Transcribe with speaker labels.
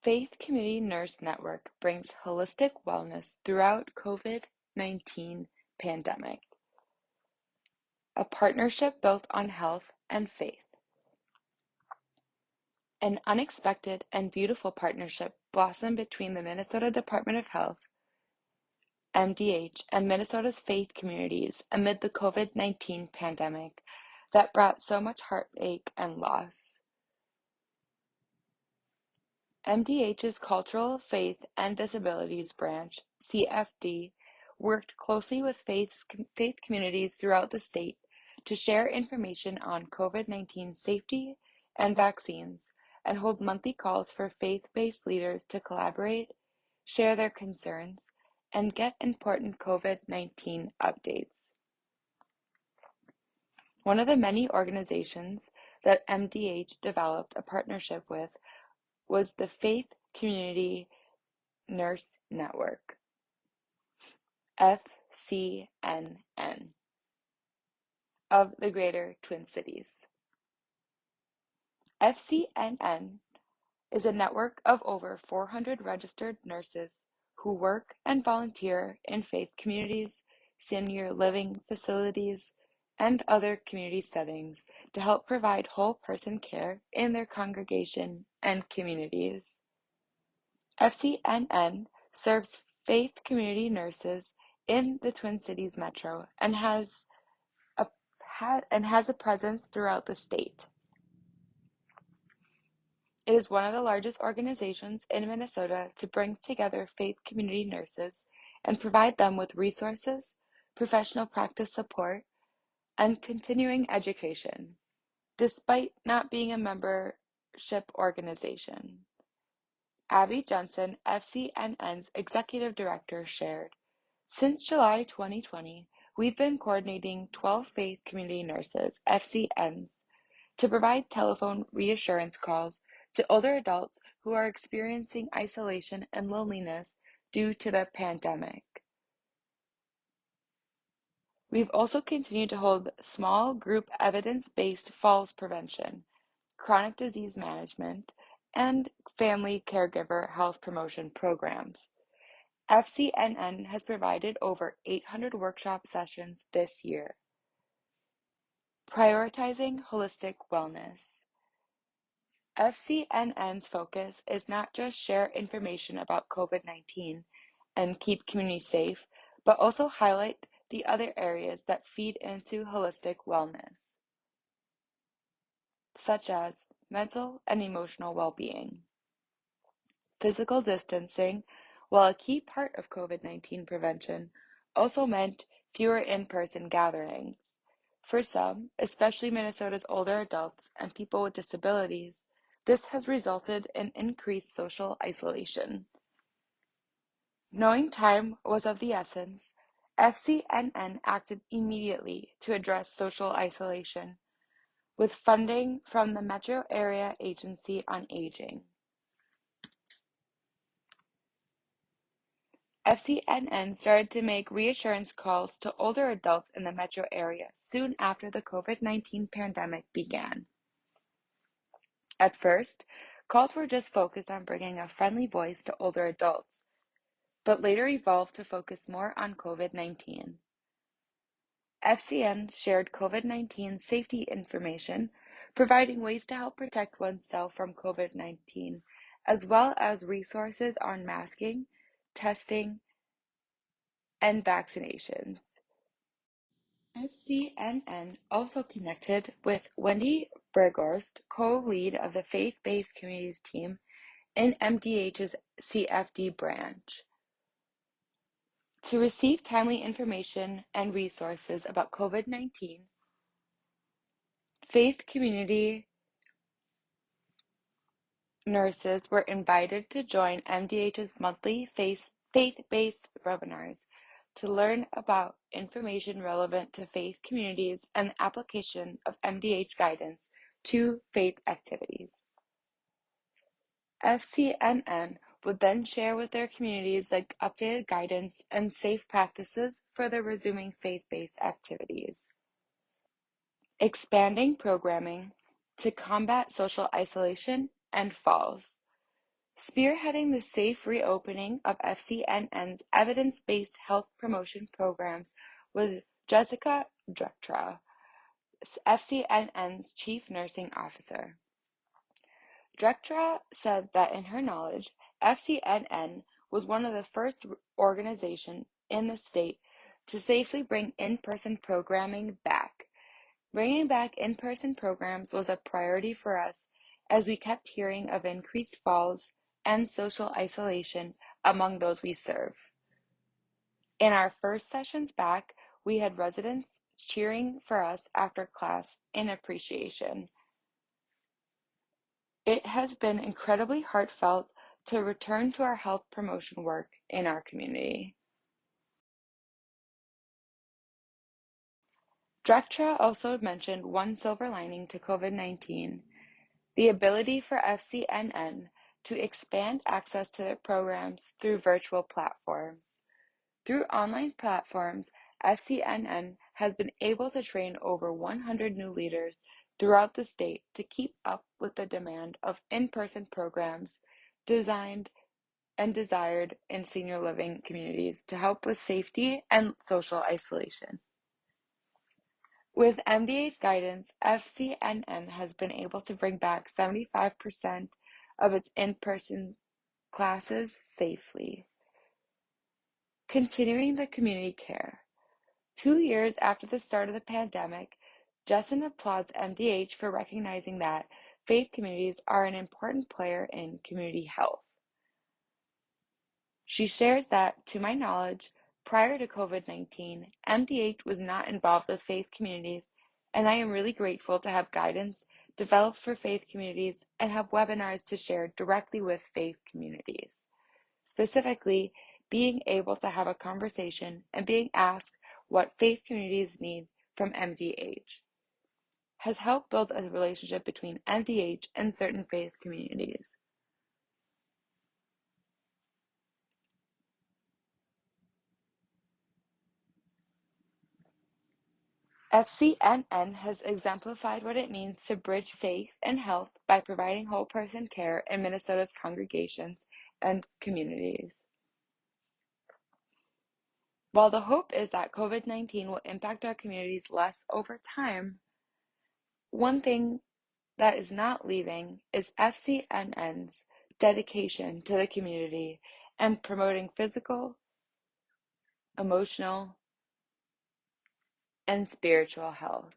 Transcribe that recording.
Speaker 1: Faith Community Nurse Network brings holistic wellness throughout COVID-19 pandemic, a partnership built on health and faith. An unexpected and beautiful partnership blossomed between the Minnesota Department of Health, MDH, and Minnesota's faith communities amid the COVID-19 pandemic that brought so much heartache and loss. MDH's Cultural, Faith, and Disabilities Branch, CFD, worked closely with faith communities throughout the state to share information on COVID-19 safety and vaccines, and hold monthly calls for faith-based leaders to collaborate, share their concerns, and get important COVID-19 updates. One of the many organizations that MDH developed a partnership with was the Faith Community Nurse Network, FCNN, of the Greater Twin Cities. FCNN is a network of over 400 registered nurses who work and volunteer in faith communities, senior living facilities, and other community settings to help provide whole person care in their congregation and communities. FCNN serves faith community nurses in the Twin Cities metro and has a presence throughout the state. It is one of the largest organizations in Minnesota to bring together faith community nurses and provide them with resources, professional practice support, and continuing education, despite not being a membership organization. Abby Jensen, FCNN's executive director, shared, "Since July 2020, we've been coordinating 12 faith community nurses, FCNs, to provide telephone reassurance calls to older adults who are experiencing isolation and loneliness due to the pandemic. We've also continued to hold small group evidence-based falls prevention, chronic disease management, and family caregiver health promotion programs. FCNN has provided over 800 workshop sessions this year. Prioritizing holistic wellness. FCNN's focus is not just share information about COVID-19 and keep communities safe, but also highlight the other areas that feed into holistic wellness, such as mental and emotional well-being. Physical distancing, while a key part of COVID-19 prevention, also meant fewer in-person gatherings. For some, especially Minnesota's older adults and people with disabilities, this has resulted in increased social isolation. Knowing time was of the essence, FCNN acted immediately to address social isolation with funding from the Metro Area Agency on Aging. FCNN started to make reassurance calls to older adults in the metro area soon after the COVID-19 pandemic began. At first, calls were just focused on bringing a friendly voice to older adults, but later evolved to focus more on COVID-19. FCN shared COVID-19 safety information, providing ways to help protect oneself from COVID-19, as well as resources on masking, testing, and vaccinations. FCNN also connected with Wendy Berghorst, co-lead of the Faith-Based Communities team in MDH's CFD branch, to receive timely information and resources about COVID-19. Faith community nurses were invited to join MDH's monthly faith-based webinars to learn about information relevant to faith communities and the application of MDH guidance to faith activities. FCNN would then share with their communities the updated guidance and safe practices for the resuming faith-based activities. Expanding programming to combat social isolation and falls. Spearheading the safe reopening of FCNN's evidence-based health promotion programs was Jessica Drechtra, FCNN's Chief Nursing Officer. Drechtra said that in her knowledge, FCNN was one of the first organizations in the state to safely bring in-person programming back. Bringing back in-person programs was a priority for us as we kept hearing of increased falls and social isolation among those we serve. In our first sessions back, we had residents cheering for us after class in appreciation. It has been incredibly heartfelt to return to our health promotion work in our community. Drechtra also mentioned one silver lining to COVID-19, the ability for FCNN to expand access to their programs through virtual platforms. Through online platforms, FCNN has been able to train over 100 new leaders throughout the state to keep up with the demand of in-person programs designed and desired in senior living communities to help with safety and social isolation. With MDH guidance, FCNN has been able to bring back 75% of its in-person classes safely. Continuing the community care. 2 years after the start of the pandemic, Justin applauds MDH for recognizing that faith communities are an important player in community health. She shares that, to my knowledge, prior to COVID-19, MDH was not involved with faith communities, and I am really grateful to have guidance developed for faith communities and have webinars to share directly with faith communities. Specifically, being able to have a conversation and being asked what faith communities need from MDH has helped build a relationship between MDH and certain faith communities. FCNN has exemplified what it means to bridge faith and health by providing whole person care in Minnesota's congregations and communities. While the hope is that COVID-19 will impact our communities less over time, one thing that is not leaving is FCNN's dedication to the community and promoting physical, emotional, and spiritual health.